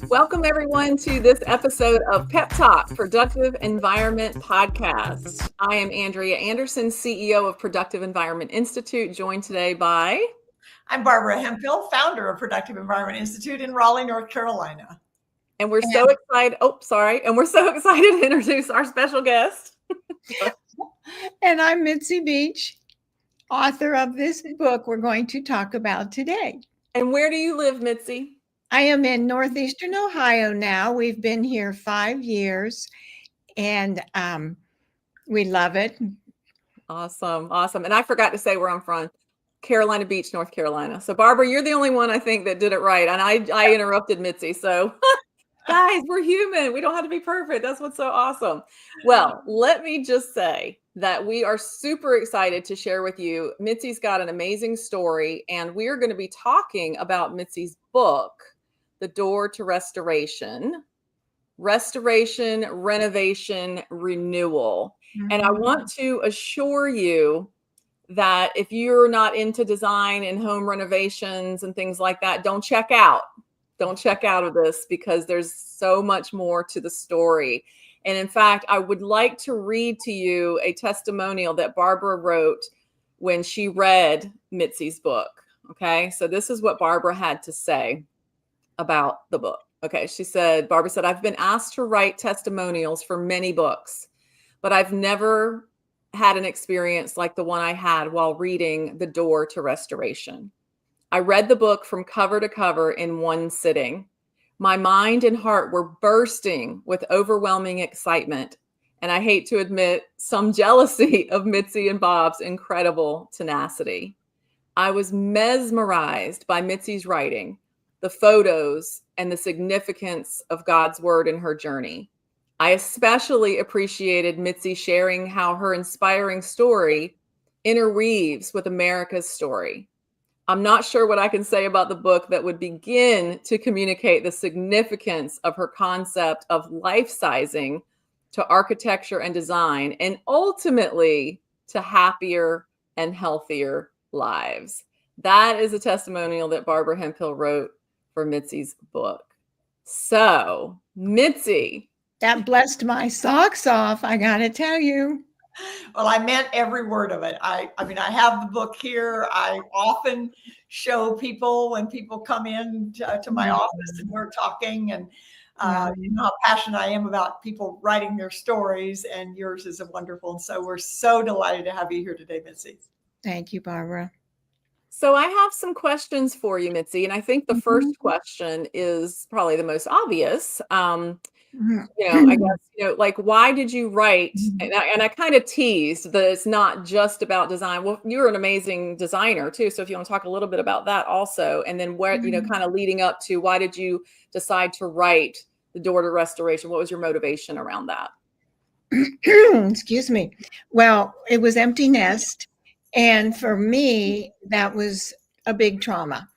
Welcome, everyone, to this episode of PEPTalk, Productive Environment Podcast. I am Andrea Anderson, CEO of Productive Environment Institute, joined today by... I'm Barbara Hemphill, founder of Productive Environment Institute in Raleigh, North Carolina. And we're so excited. And we're so excited to introduce our special guest. And I'm Mitzi Beach, author of this book we're going to talk about today. And where do you live, Mitzi? I am in Northeastern Ohio now. We've been here 5 years, and we love it. Awesome. And I forgot to say where I'm from. Carolina Beach, North Carolina. So Barbara, you're the only one I think that did it right. And I interrupted Mitzi. So guys, we're human. We don't have to be perfect. That's what's so awesome. Well, let me just say that we are super excited to share with you. Mitzi's got an amazing story, and we're going to be talking about Mitzi's book, The Door to Restoration, Renovation, Renewal. Mm-hmm. And I want to assure you that if you're not into design and home renovations and things like that, don't check out of this, because there's so much more to the story. And in fact, I would like to read to you a testimonial that Barbara wrote when she read Mitzi's book. Okay, so this is what Barbara had to say about the book. Okay, Barbara said, I've been asked to write testimonials for many books, but I've never had an experience like the one I had while reading The Door to Restoration. I read the book from cover to cover in one sitting. My mind and heart were bursting with overwhelming excitement, and I hate to admit, some jealousy of Mitzi and Bob's incredible tenacity. I was mesmerized by Mitzi's writing, the photos, and the significance of God's word in her journey. I especially appreciated Mitzi sharing how her inspiring story interweaves with America's story. I'm not sure what I can say about the book that would begin to communicate the significance of her concept of life-sizing to architecture and design, and ultimately to happier and healthier lives. That is a testimonial that Barbara Hemphill wrote for Mitzi's book. So, Mitzi. That blessed my socks off, I gotta tell you. Well, I meant every word of it. I mean, I have the book here. I often show people when people come in to my office and we're talking, and you know how passionate I am about people writing their stories, and yours is wonderful. And so we're so delighted to have you here today, Mitzi. Thank you, Barbara. So I have some questions for you, Mitzi, and I think the first question is probably the most obvious. I guess, like, why did you write? And I kind of teased that it's not just about design. Well, you're an amazing designer too. So if you want to talk a little bit about that also, and then where, kind of leading up to, why did you decide to write The Door to Restoration? What was your motivation around that? Excuse me. Well, it was empty nest. And for me, that was a big trauma.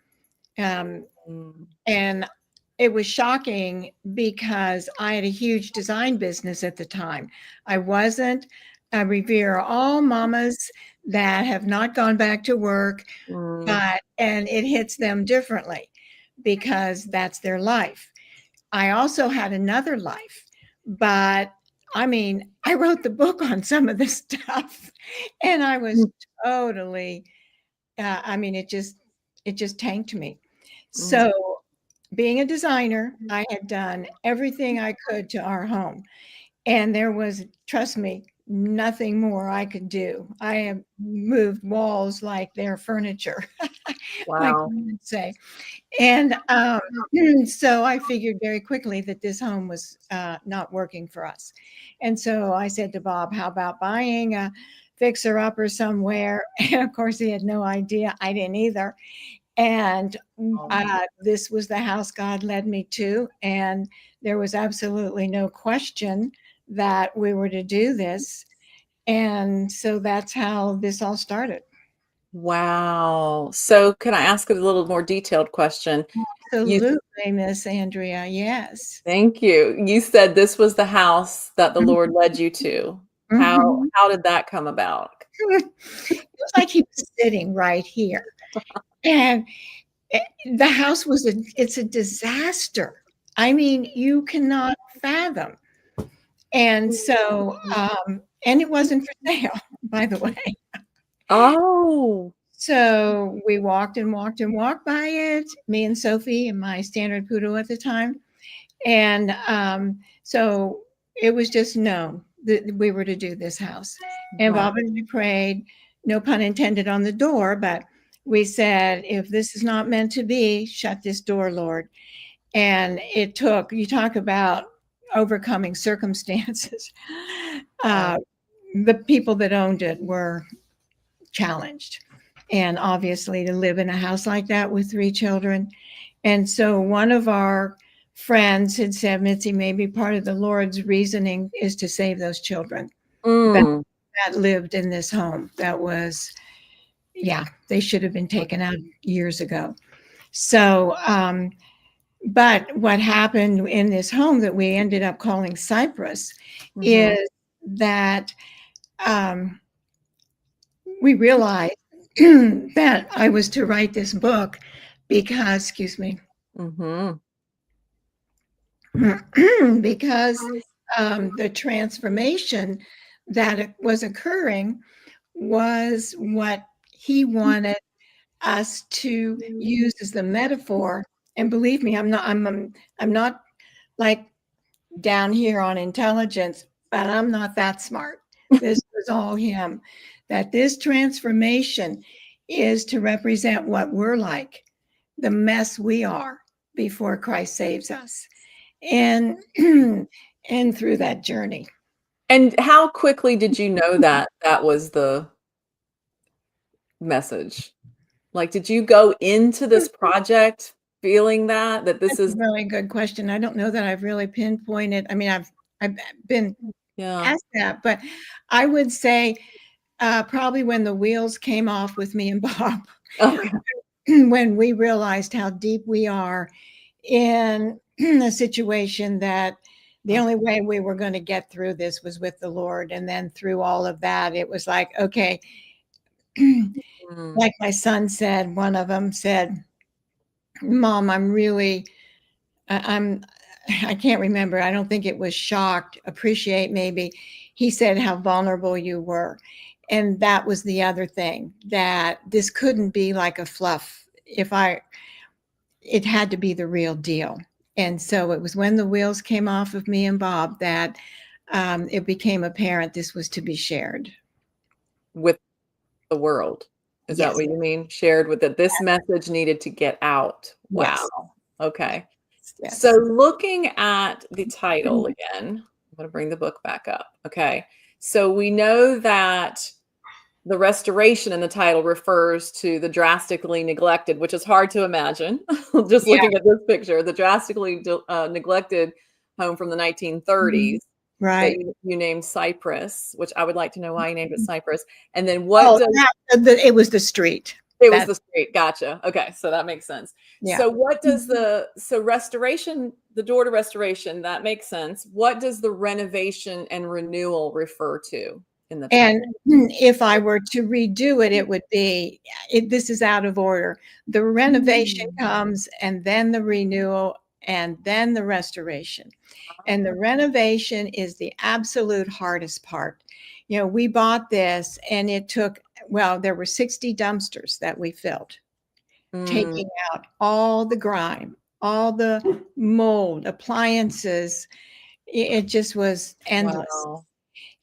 And it was shocking because I had a huge design business at the time. I revere all mamas that have not gone back to work, and it hits them differently because that's their life. I also had another life, but I mean, I wrote the book on some of this stuff, and I was totally, it just tanked me. So being a designer, I had done everything I could to our home, and there was, trust me, nothing more I could do. I have moved walls like they're furniture, like you would say. And so I figured very quickly that this home was not working for us. And so I said to Bob, how about buying a fixer-upper somewhere? And of course, he had no idea. I didn't either. And this was the house God led me to. And there was absolutely no question that we were to do this. And so that's how this all started. Wow. So can I ask a little more detailed question? Absolutely, Miss Andrea. Yes. Thank you. You said this was the house that the Lord led you to. How did that come about? It was like he was sitting right here. And the house it's a disaster. I mean, you cannot fathom. And so, and it wasn't for sale, by the way. Oh. So we walked and walked and walked by it, me and Sophie and my standard poodle at the time. And so it was just known that we were to do this house. And Wow. Bob and we prayed, no pun intended on the door, but we said, if this is not meant to be, shut this door, Lord. And it took, you talk about overcoming circumstances. The people that owned it were challenged. And obviously to live in a house like that with 3 children. And so one of our friends had said, Mitzi, maybe part of the Lord's reasoning is to save those children that lived in this home. That was, yeah, they should have been taken out years ago. So, but what happened in this home that we ended up calling Cypress is that we realized that I was to write this book because, excuse me, because the transformation that was occurring was what he wanted us to use as the metaphor. And believe me, I'm not like down here on intelligence, but I'm not that smart. This was all him. That this transformation is to represent what we're like, the mess we are before Christ saves us, and and through that journey. And how quickly did you know that that was the message? Like, did you go into this project feeling that this is a really good question? I don't know that I've really pinpointed. I mean, I've been asked that, but I would say probably when the wheels came off with me and Bob, when we realized how deep we are in a situation that the only way we were going to get through this was with the Lord. And then through all of that, it was like, okay, like my son said, one of them said, Mom, I can't remember. I don't think it was shocked, appreciate maybe. He said how vulnerable you were. And that was the other thing, that this couldn't be like a fluff. It had to be the real deal. And so it was when the wheels came off of me and Bob that it became apparent this was to be shared with the world. Is that what you mean? Shared with that this message needed to get out. Wow. Yes. Okay. Yes. So looking at the title again, I'm going to bring the book back up. Okay. So we know that the restoration in the title refers to the drastically neglected, which is hard to imagine. Just looking at this picture, the drastically neglected home from the 1930s. Right. That you named Cypress, which I would like to know why you named it Cypress. And then it was the street. It was the street. Gotcha. Okay. So that makes sense. Yeah. So what does restoration, the door to restoration, that makes sense. What does the renovation and renewal refer to in the title? And if I were to redo it, it would be, this is out of order. The renovation comes and then the renewal and then the restoration. And the renovation is the absolute hardest part. You know, we bought this and it took, well, there were 60 dumpsters that we filled, taking out all the grime, all the mold, appliances. It just was endless. Wow.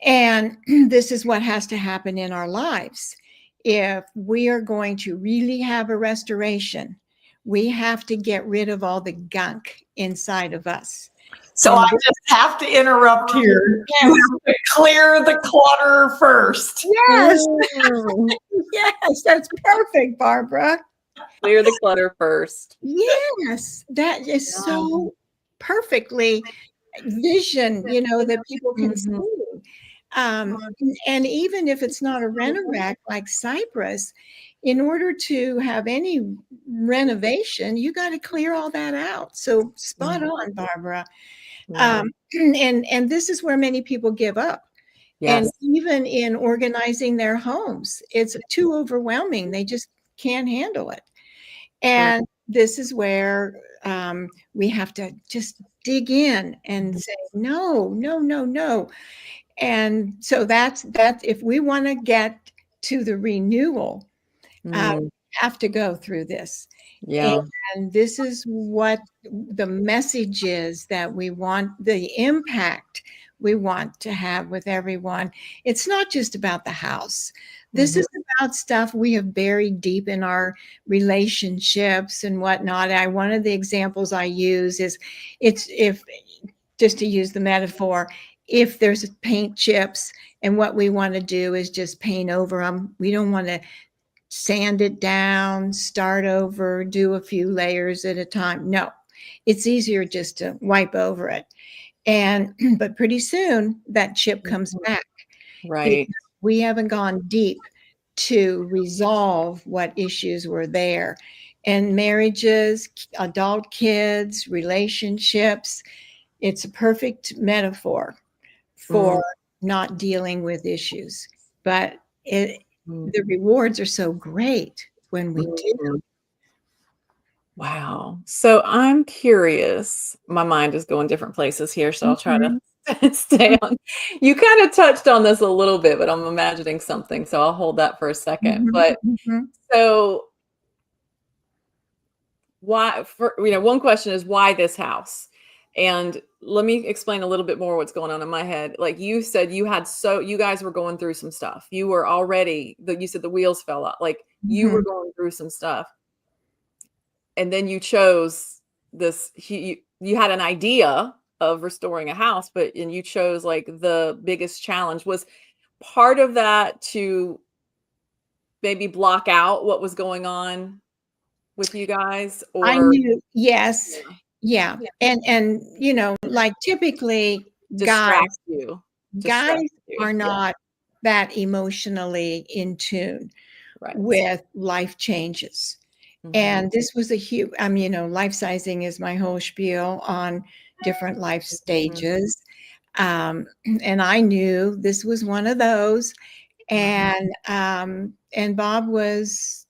And this is what has to happen in our lives. If we are going to really have a restoration, we have to get rid of all the gunk inside of us. So I just have to interrupt here. You have to clear the clutter first. Yes. Yes, that's perfect, Barbara. Clear the clutter first. Yes, that is so perfectly vision, you know, that people can see. And even if it's not a rent-a-wreck like Cypress, in order to have any renovation, you got to clear all that out. So spot on, Barbara. And this is where many people give up. Yes. And even in organizing their homes, it's too overwhelming. They just can't handle it. And this is where we have to just dig in and say, no, no, no, no. And so that's if we want to get to the renewal, we have to go through this. Yeah. And this is what the message is that we want, the impact we want to have with everyone. It's not just about the house. This is about stuff we have buried deep in our relationships and whatnot. One of the examples I use is, it's if, just to use the metaphor, if there's paint chips and what we want to do is just paint over them, we don't want to sand it down, start over, do a few layers at a time. No, it's easier just to wipe over it. But pretty soon that chip comes back. Right. We haven't gone deep to resolve what issues were there. And marriages, adult kids, relationships, it's a perfect metaphor for not dealing with issues. But the rewards are so great when we do. Wow. So I'm curious. My mind is going different places here, so I'll try to stay on. You kind of touched on this a little bit, but I'm imagining something, so I'll hold that for a second. But so why, one question is, why this house? And let me explain a little bit more what's going on in my head. Like you said, you guys were going through some stuff. You were already, you said the wheels fell out. Like you were going through some stuff. And then you chose this, you had an idea of restoring a house, and you chose like the biggest challenge. Was part of that to maybe block out what was going on with you guys? Or I knew, yes. Yeah. And like typically guys are not that emotionally in tune with life changes. And this was a huge, life sizing is my whole spiel on different life stages. And I knew this was one of those. And Bob was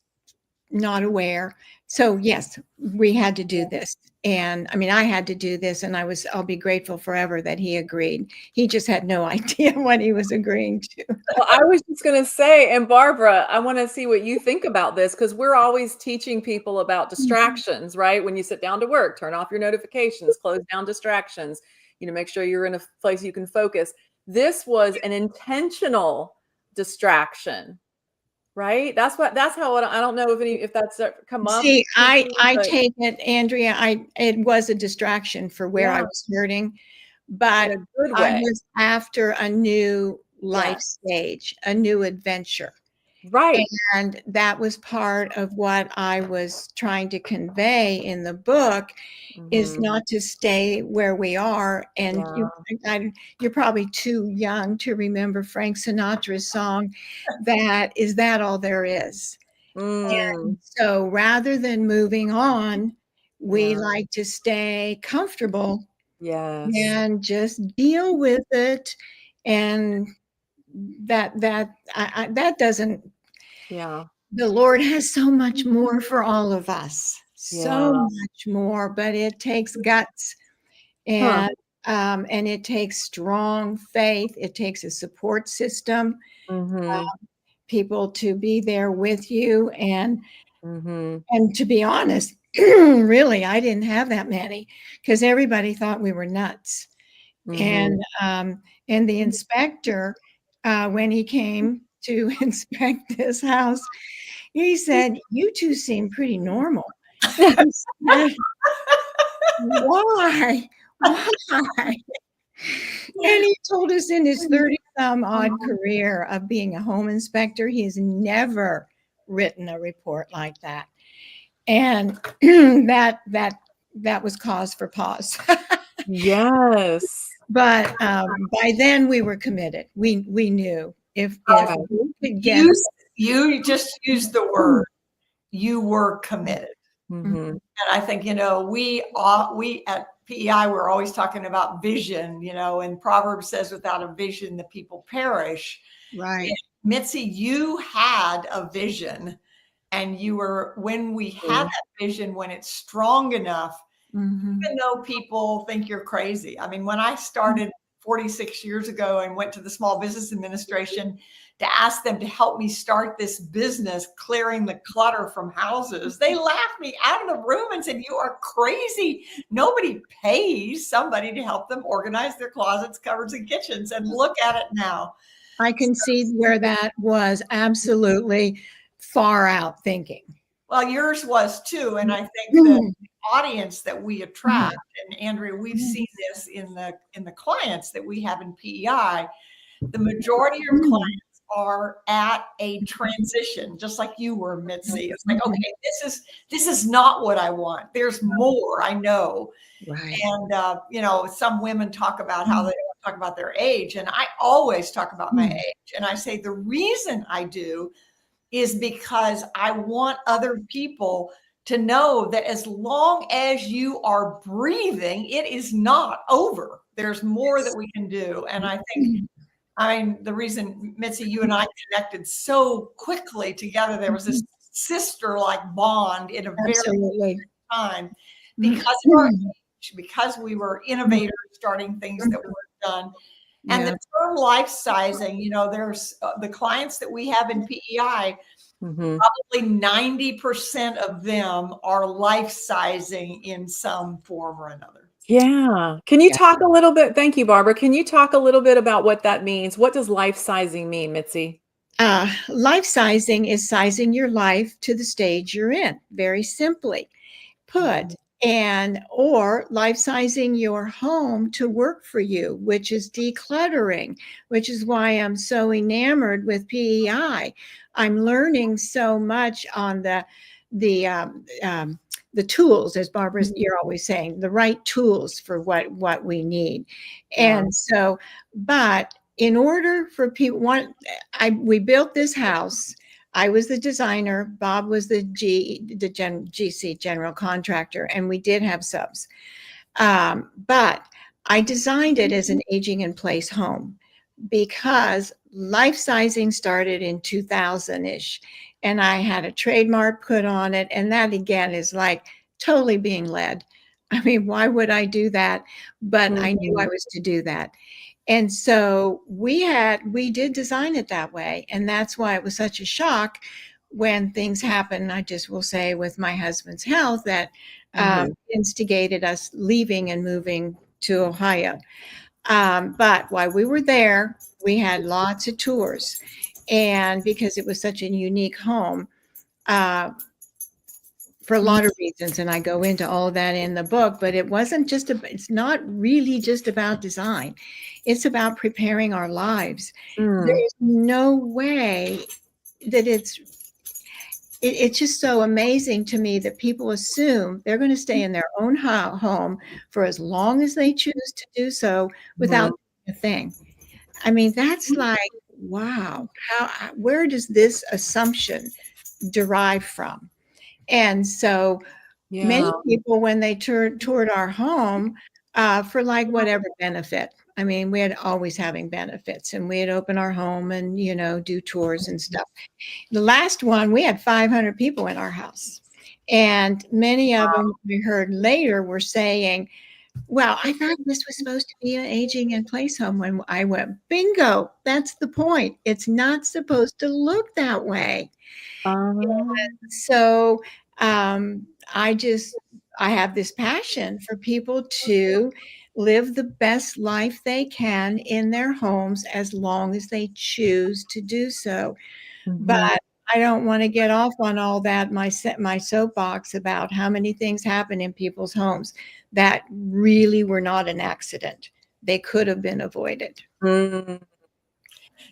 not aware. So yes, we had to do this. And I had to do this, and I'll be grateful forever that he agreed. He just had no idea what he was agreeing to. Well, I was just going to say, and Barbara, I want to see what you think about this, because we're always teaching people about distractions, right? When you sit down to work, turn off your notifications, close down distractions, make sure you're in a place you can focus. This was an intentional distraction. Right. That's how, I don't know if that's come up. See, I take it, Andrea, it was a distraction for where I was hurting, but in a good I way. was after a new life stage, a new adventure. Right. And that was part of what I was trying to convey in the book, is not to stay where we are. And you're probably too young to remember Frank Sinatra's song, Is That All There Is? And so rather than moving on, we like to stay comfortable and just deal with it. And that doesn't, the Lord has so much more for all of us, so much more, but it takes guts and it takes strong faith. It takes a support system, people to be there with you. And to be honest, really, I didn't have that many, because everybody thought we were nuts. And the inspector, when he came to inspect this house, he said, "You two seem pretty normal." Why? And he told us in his 30-some odd career of being a home inspector, he has never written a report like that. And that was cause for pause. Yes. But by then we were committed. We knew if we could get, you just used the word, you were committed. And I think, we at PEI, we're always talking about vision, and Proverbs says, without a vision, the people perish. Right. And Mitzi, you had a vision And when we have that vision, when it's strong enough, even though people think you're crazy. I mean, when I started 46 years ago and went to the Small Business Administration to ask them to help me start this business, clearing the clutter from houses, they laughed me out of the room and said, "You are crazy. Nobody pays somebody to help them organize their closets, cupboards, and kitchens." And look at it now. I can see where that was absolutely far out thinking. Well, yours was too. And I think the audience that we attract, and Andrea, we've seen this in the clients that we have in PEI, the majority of clients are at a transition, just like you were, Mitzi. It's like, okay, this is not what I want. There's more, I know. Right. And some women talk about how they talk about their age, and I always talk about my age. And I say the reason I do is because I want other people to know that as long as you are breathing, it is not over. There's more that we can do. And I think, the reason, Mitzi, you and I connected so quickly together, there was this sister-like bond in a very short time because of our age, because we were innovators starting things that weren't done. And the term life sizing, there's the clients that we have in PEI, probably 90% of them are life sizing in some form or another. Yeah. Can you talk a little bit? Thank you, Barbara. Can you talk a little bit about what that means? What does life sizing mean, Mitzi? Life sizing is sizing your life to the stage you're in, very simply put. Or life sizing your home to work for you, which is decluttering, which is why I'm so enamored with PEI. I'm learning so much on the tools, as Barbara, you're always saying, the right tools for what we need. And so, but in order for people, we built this house. I was the designer. Bob was the GC, general contractor, and we did have subs. But I designed it as an aging in place home because life sizing started in 2000-ish, and I had a trademark put on it. And that again is like totally being led. I mean, why would I do that? But I knew I was to do that. And so we did design it that way. And that's why it was such a shock when things happened. I just will say with my husband's health that instigated us leaving and moving to Ohio. But while we were there, we had lots of tours. And because it was such a unique home, for a lot of reasons, and I go into all of that in the book, but it's not really just about design. It's about preparing our lives. There's no way that it's just so amazing to me that people assume they're going to stay in their own home for as long as they choose to do so without a thing. I mean, that's like, wow, where does this assumption derive from? And so many people, when they toured our home for like whatever benefit, I mean, we had always having benefits, and we'd open our home and, do tours and stuff. The last one, we had 500 people in our house. And many of them we heard later were saying, well, I thought this was supposed to be an aging in place home. When I went, bingo, that's the point. It's not supposed to look that way. So I have this passion for people to live the best life they can in their homes as long as they choose to do so. But I don't want to get off on all that, my soapbox about how many things happen in people's homes that really were not an accident. They could have been avoided.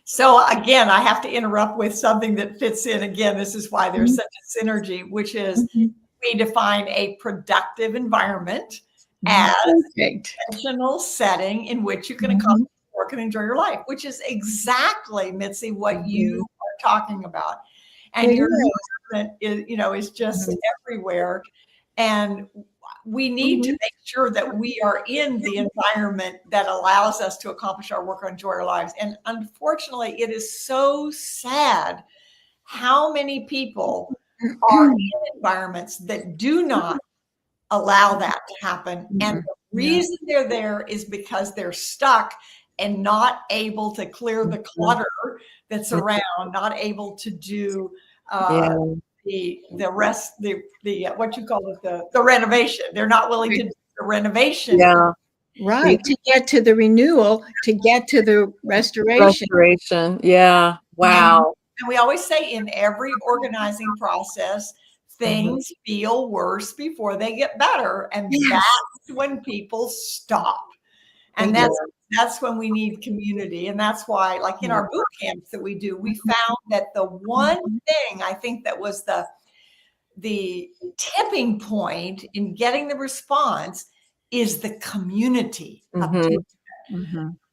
So again, I have to interrupt with something that fits in. Again, this is why there's such a synergy, which is we define a productive environment as an intentional setting in which you can accomplish work and enjoy your life, which is exactly, Mitzi, what you are talking about. And your movement is just everywhere. And we need to make sure that we are in the environment that allows us to accomplish our work and enjoy our lives. And unfortunately, it is so sad how many people are in environments that do not allow that to happen. And the reason they're there is because they're stuck and not able to clear the clutter that's around, not able to do the rest, the what you call it, the renovation. They're not willing to do the renovation. Yeah. Right. To get to the renewal, to get to the restoration. Restoration. Yeah. Wow. And we always say in every organizing process, things feel worse before they get better. And that's when people stop. And that's when we need community. And that's why, like in our boot camps that we do, we found that the one thing I think that was the tipping point in getting the response is the community of people.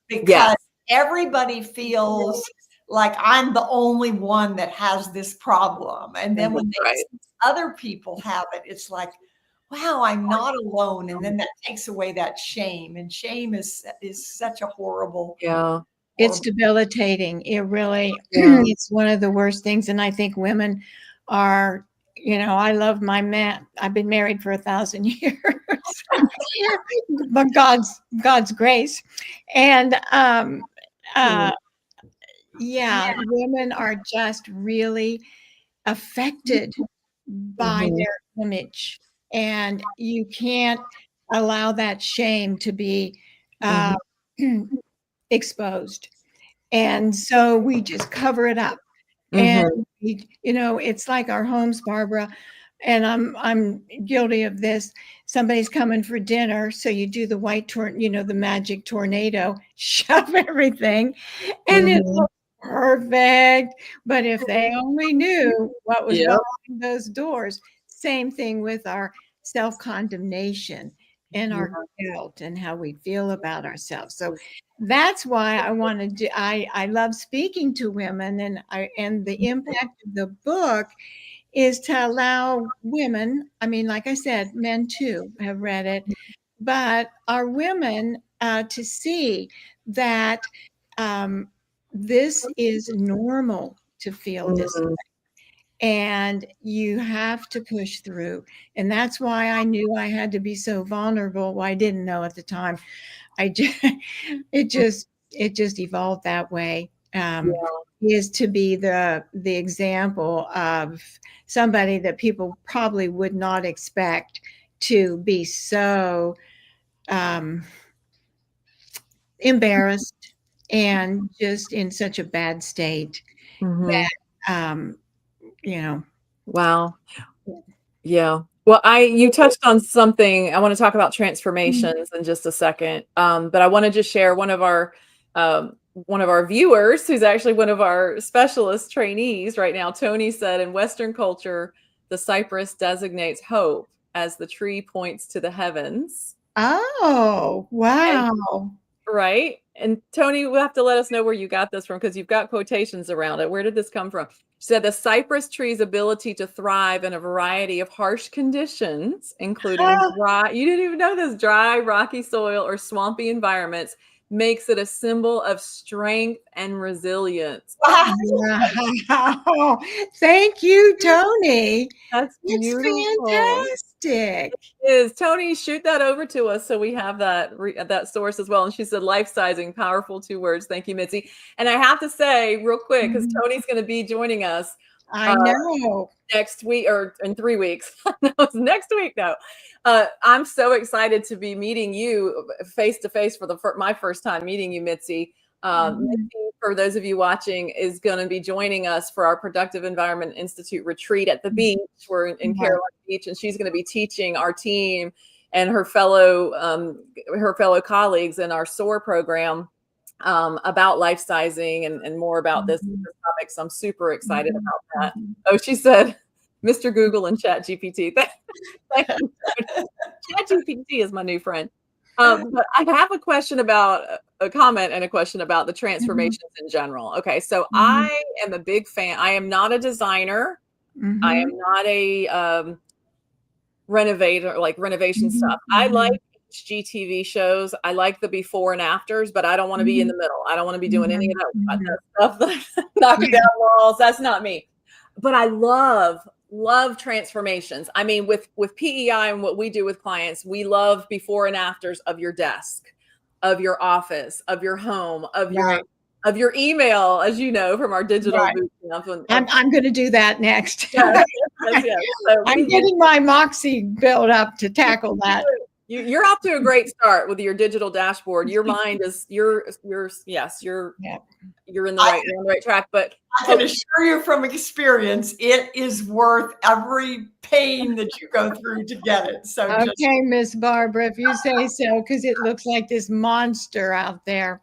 Because everybody feels like I'm the only one that has this problem. And then when they see other people have it, it's like, wow, I'm not alone. And then that takes away that shame. And shame is such a horrible. It's debilitating. It really, it's one of the worst things. And I think women are, I love my man. I've been married for 1,000 years, but God's grace. And, women are just really affected by their image, and you can't allow that shame to be exposed. And so we just cover it up. And it's like our homes, Barbara, and I'm guilty of this. Somebody's coming for dinner, so you do the the magic tornado, shove everything, and it looks perfect. But if they only knew what was behind those doors. Same thing with our self-condemnation and our guilt and how we feel about ourselves. So that's why I want to I love speaking to women, and the impact of the book is to allow women, I mean, like I said, men too have read it, but our women to see that this is normal to feel this way. And you have to push through. And that's why I knew I had to be so vulnerable. Well, I didn't know at the time. It just evolved that way. Is to be the example of somebody that people probably would not expect to be so embarrassed and just in such a bad state that Wow. Yeah. Well, you touched on something. I want to talk about transformations in just a second. But I want to just share one of our viewers, who's actually one of our specialist trainees right now. Tony said, in Western culture, the cypress designates hope as the tree points to the heavens. Oh, wow. Right. And Tony, we'll have to let us know where you got this from, because you've got quotations around it. Where did this come from? She said the cypress tree's ability to thrive in a variety of harsh conditions, including dry, you didn't even know this, dry, rocky soil or swampy environments, makes it a symbol of strength and resilience. Wow. Thank you, Tony. That's beautiful. Fantastic. It is. Tony, shoot that over to us so we have that source as well. And she said life sizing, powerful 2 words. Thank you, Mitzi. And I have to say real quick, because Tony's going to be joining us. I know. Next week, or in 3 weeks. No, it's next week now. I'm so excited to be meeting you face to face for my first time meeting you, Mitzi. Mitzi, for those of you watching, is going to be joining us for our Productive Environment Institute retreat at the beach. We're in Carolina Beach, and she's going to be teaching our team and her fellow colleagues in our SOAR program about life sizing and more about this topic. So I'm super excited about that. Oh, she said, Mr. Google and Chat GPT. Thank you. Chat GPT is my new friend. But I have a comment and a question about the transformations in general. Okay, so I am a big fan. I am not a designer. I am not a renovator, like renovation stuff. I like HGTV shows. I like the before and afters, but I don't want to be in the middle. I don't want to be doing any of that stuff, knocking down walls. That's not me. But I love love transformations. I mean, with PEI and what we do with clients, we love before and afters of your desk, of your office, of your home, of your email, as you know, from our digital boot camp. I'm going to do that next. Yes. So I'm getting my moxie built up to tackle that. You're off to a great start with your digital dashboard. Your mind is you're in the right track. But I can assure you from experience, it is worth every pain that you go through to get it. So okay, Miss Barbara, if you say so, because it looks like this monster out there.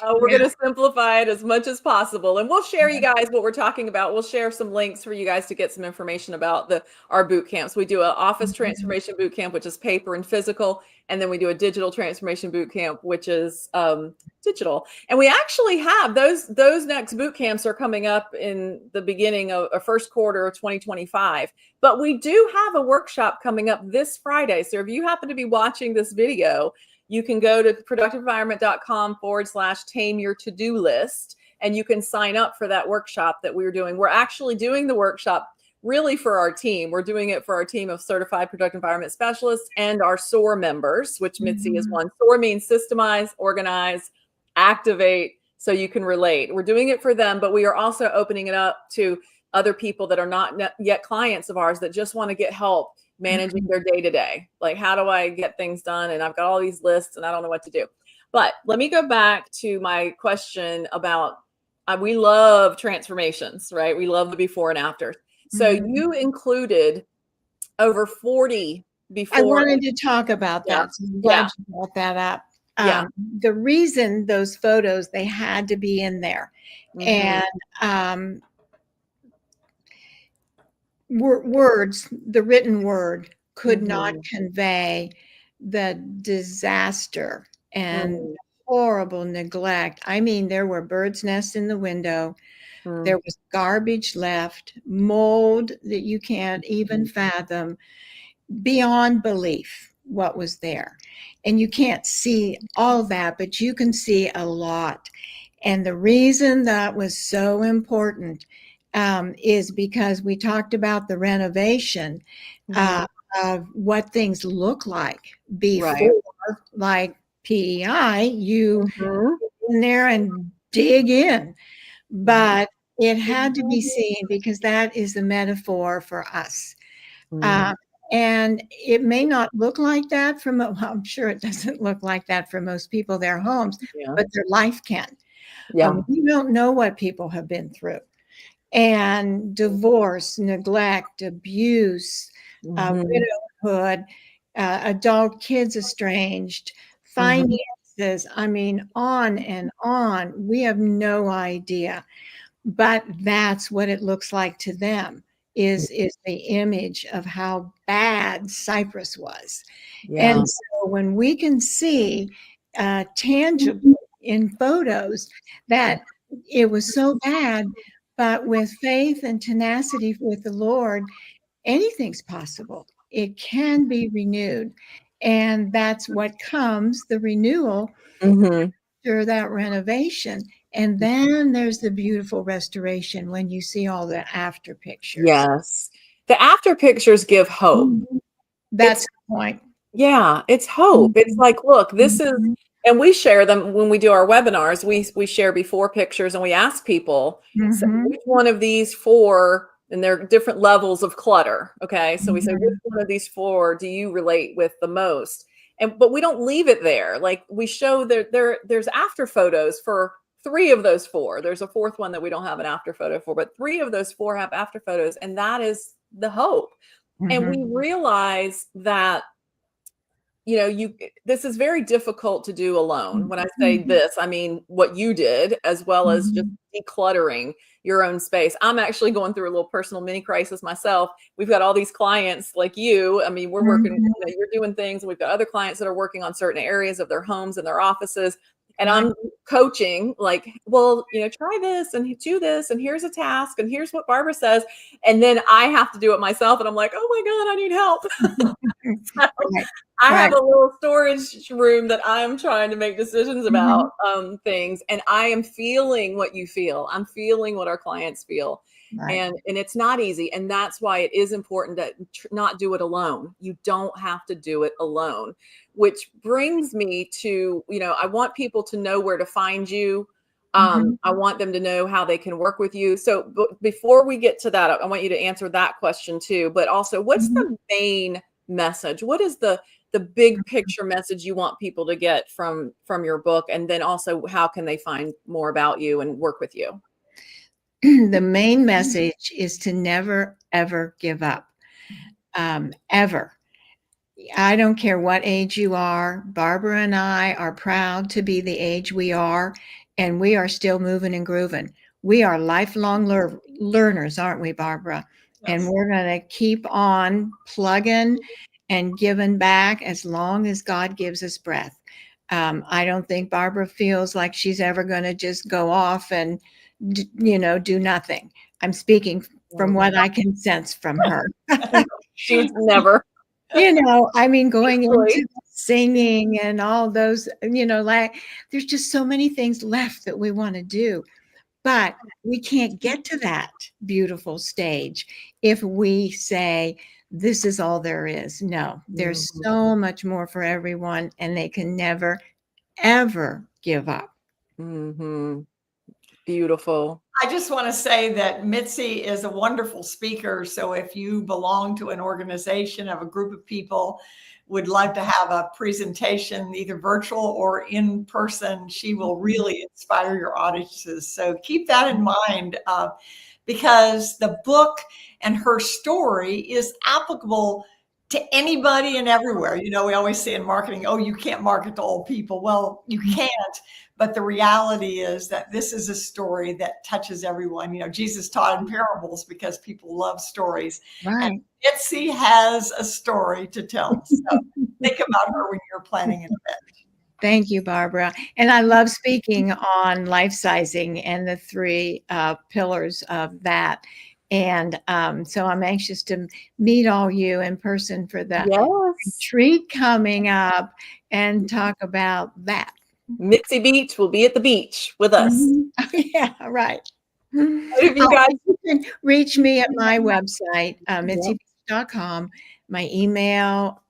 We're going to simplify it as much as possible. And we'll share you guys what we're talking about. We'll share some links for you guys to get some information about our boot camps. We do an office transformation boot camp, which is paper and physical. And then we do a digital transformation boot camp, which is digital. And we actually have those next boot camps are coming up in the beginning of first quarter of 2025. But we do have a workshop coming up this Friday. So if you happen to be watching this video, you can go to productiveenvironment.com/tame your to-do list, and you can sign up for that workshop that we're doing. We're actually doing the workshop really for our team. We're doing it for our team of certified productive environment specialists and our SOAR members, which Mitzi is one. SOAR means systemize, organize, activate, so you can relate. We're doing it for them, but we are also opening it up to other people that are not yet clients of ours that just want to get help managing their day-to-day. Like, how do I get things done? And I've got all these lists and I don't know what to do. But let me go back to my question about, we love transformations, right? We love the before and after. So you included over 40 before. I wanted to talk about that. So I'm glad you brought that up. The reason those photos, they had to be in there. And words, the written word could not convey the disaster and horrible neglect. I mean, there were birds' nests in the window. There was garbage left, mold that you can't even fathom, beyond belief what was there. And you can't see all that, but you can see a lot. And the reason that was so important is because we talked about the renovation of what things look like before, like PEI, you get in there and dig in. But it had to be seen because that is the metaphor for us. And it may not look like that from, I'm sure it doesn't look like that for most people, their homes, but their life can. We don't know what people have been through. And divorce, neglect, abuse, widowhood, adult kids estranged, finances, I mean, on and on. We have no idea. But that's what it looks like to them, is the image of how bad Cyprus was. And so when we can see tangibly in photos that it was so bad, but with faith and tenacity with the Lord, anything's possible. It can be renewed. And that's what comes, the renewal after that renovation. And then there's the beautiful restoration when you see all the after pictures. Yes. The after pictures give hope. That's the point. Yeah, it's hope. It's like, look, this is, and we share them when we do our webinars. We share before pictures and we ask people, so which one of these four, and there are different levels of clutter. Okay. So we say, which one of these four do you relate with the most? But we don't leave it there. Like, we show there's after photos for 3 of those 4. There's a 4th one that we don't have an after photo for, but 3 of those 4 have after photos. And that is the hope. And we realize that, this is very difficult to do alone. When I say this, I mean what you did, as well as just decluttering your own space. I'm actually going through a little personal mini crisis myself. We've got all these clients like you. I mean, we're working, you're doing things, and we've got other clients that are working on certain areas of their homes and their offices. And I'm coaching, like, well, try this and do this, and here's a task, and here's what Barbara says. And then I have to do it myself. And I'm like, oh my God, I need help. I have a little storage room that I'm trying to make decisions about things. And I am feeling what you feel. I'm feeling what our clients feel. Right. And it's not easy. And that's why it is important to not do it alone. You don't have to do it alone, which brings me to, I want people to know where to find you. I want them to know how they can work with you. So before we get to that, I want you to answer that question too, but also what's the main message? What is the big picture message you want people to get from your book? And then also how can they find more about you and work with you? The main message is to never, ever give up. Ever. I don't care what age you are. Barbara and I are proud to be the age we are, and we are still moving and grooving. We are lifelong learners, aren't we, Barbara? Yes. And we're going to keep on plugging and giving back as long as God gives us breath. I don't think Barbara feels like she's ever going to just go off and, do nothing. I'm speaking from what I can sense from her. She would never. I mean, going into singing and all those, there's just so many things left that we want to do. But we can't get to that beautiful stage if we say, this is all there is. No, there's so much more for everyone, and they can never, ever give up. Beautiful. I just want to say that Mitzi is a wonderful speaker. So if you belong to an organization of a group of people, would love to have a presentation, either virtual or in person, she will really inspire your audiences. So keep that in mind, because the book and her story is applicable to anybody and everywhere. We always say in marketing, oh, you can't market to old people. Well, you can't. But the reality is that this is a story that touches everyone. Jesus taught in parables because people love stories. Right. And Mitzi has a story to tell. So think about her when you're planning an event. Thank you, Barbara. And I love speaking on life sizing and the 3 pillars of that. And so I'm anxious to meet all you in person for the retreat coming up and talk about that. Mitzi Beach will be at the beach with us. Yeah, right. If you guys can reach me at my website, mitzibeach.com, my email,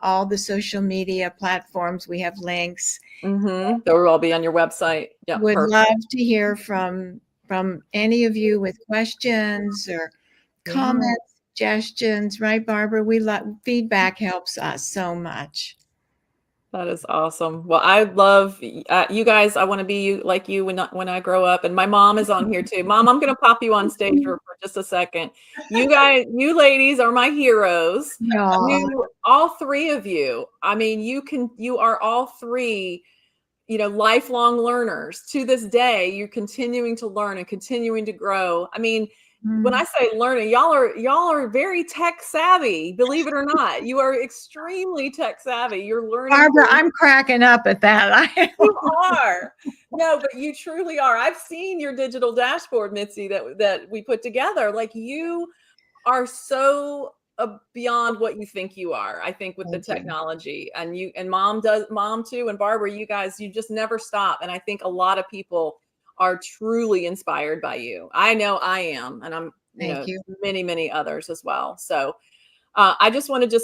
all the social media platforms. We have links. They'll all be on your website. Yeah, would love to hear from any of you with questions or comments, suggestions, right, Barbara? We love feedback, helps us so much. That is awesome. Well, I love you guys. I want to be like you when I grow up. And my mom is on here too. Mom, I'm going to pop you on stage for just a second. You guys, you ladies are my heroes. All 3 of you. I mean, you are all 3, lifelong learners. To this day, you're continuing to learn and continuing to grow. I mean, when I say learning, y'all are very tech savvy, believe it or not. You are extremely tech savvy. You're learning. Barbara, I'm cracking up at that. You are. No, but you truly are. I've seen your digital dashboard, Mitzi, that we put together. Like, you are so beyond what you think you are, I think, with the technology. And mom too, and Barbara, you guys, you just never stop. And I think a lot of people are truly inspired by you. I know I am, and I'm, many, many others as well. So I just want to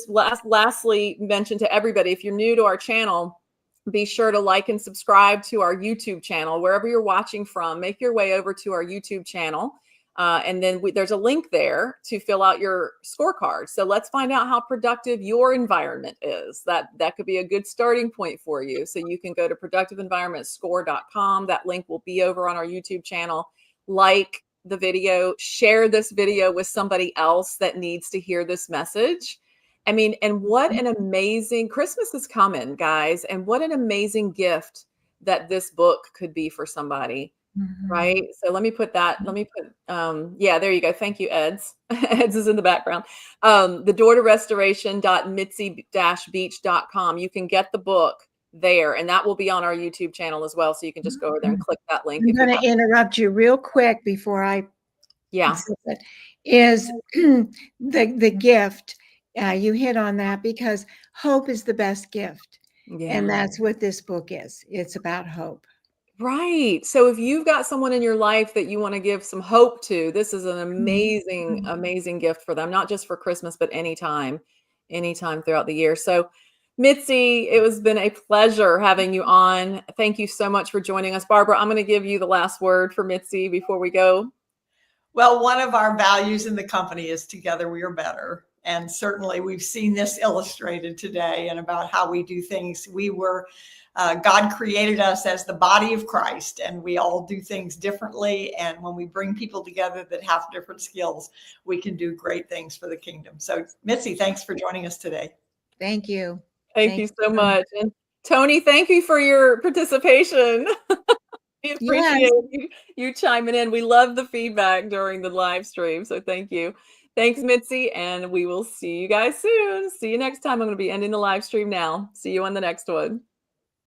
lastly mention to everybody, if you're new to our channel, be sure to like and subscribe to our YouTube channel. Wherever you're watching from, make your way over to our YouTube channel. And then there's a link there to fill out your scorecard. So let's find out how productive your environment is. That could be a good starting point for you. So you can go to productiveenvironmentscore.com. That link will be over on our YouTube channel. Like the video, share this video with somebody else that needs to hear this message. I mean, and what an amazing Christmas is coming, guys. And what an amazing gift that this book could be for somebody. Right. So let me put, there you go. Thank you, Eds. Eds is in the background. The door to restoration.mitzi-beach.com. You can get the book there, and that will be on our YouTube channel as well. So you can just go over there and click that link. I'm going to interrupt you real quick before I is the gift. You hit on that, because hope is the best gift. And that's what this book is. It's about hope. Right. So if you've got someone in your life that you want to give some hope to, this is an amazing, amazing gift for them, not just for Christmas, but anytime throughout the year. So Mitzi, it has been a pleasure having you on. Thank you so much for joining us. Barbara, I'm going to give you the last word for Mitzi before we go. Well, one of our values in the company is together we are better. And certainly we've seen this illustrated today and about how we do things. God created us as the body of Christ, and we all do things differently. And when we bring people together that have different skills, we can do great things for the kingdom. So Mitzi, thanks for joining us today. Thank you. Thank you so much. And Tony, thank you for your participation. We appreciate you chiming in. We love the feedback during the live stream. So thank you. Thanks, Mitzi. And we will see you guys soon. See you next time. I'm going to be ending the live stream now. See you on the next one.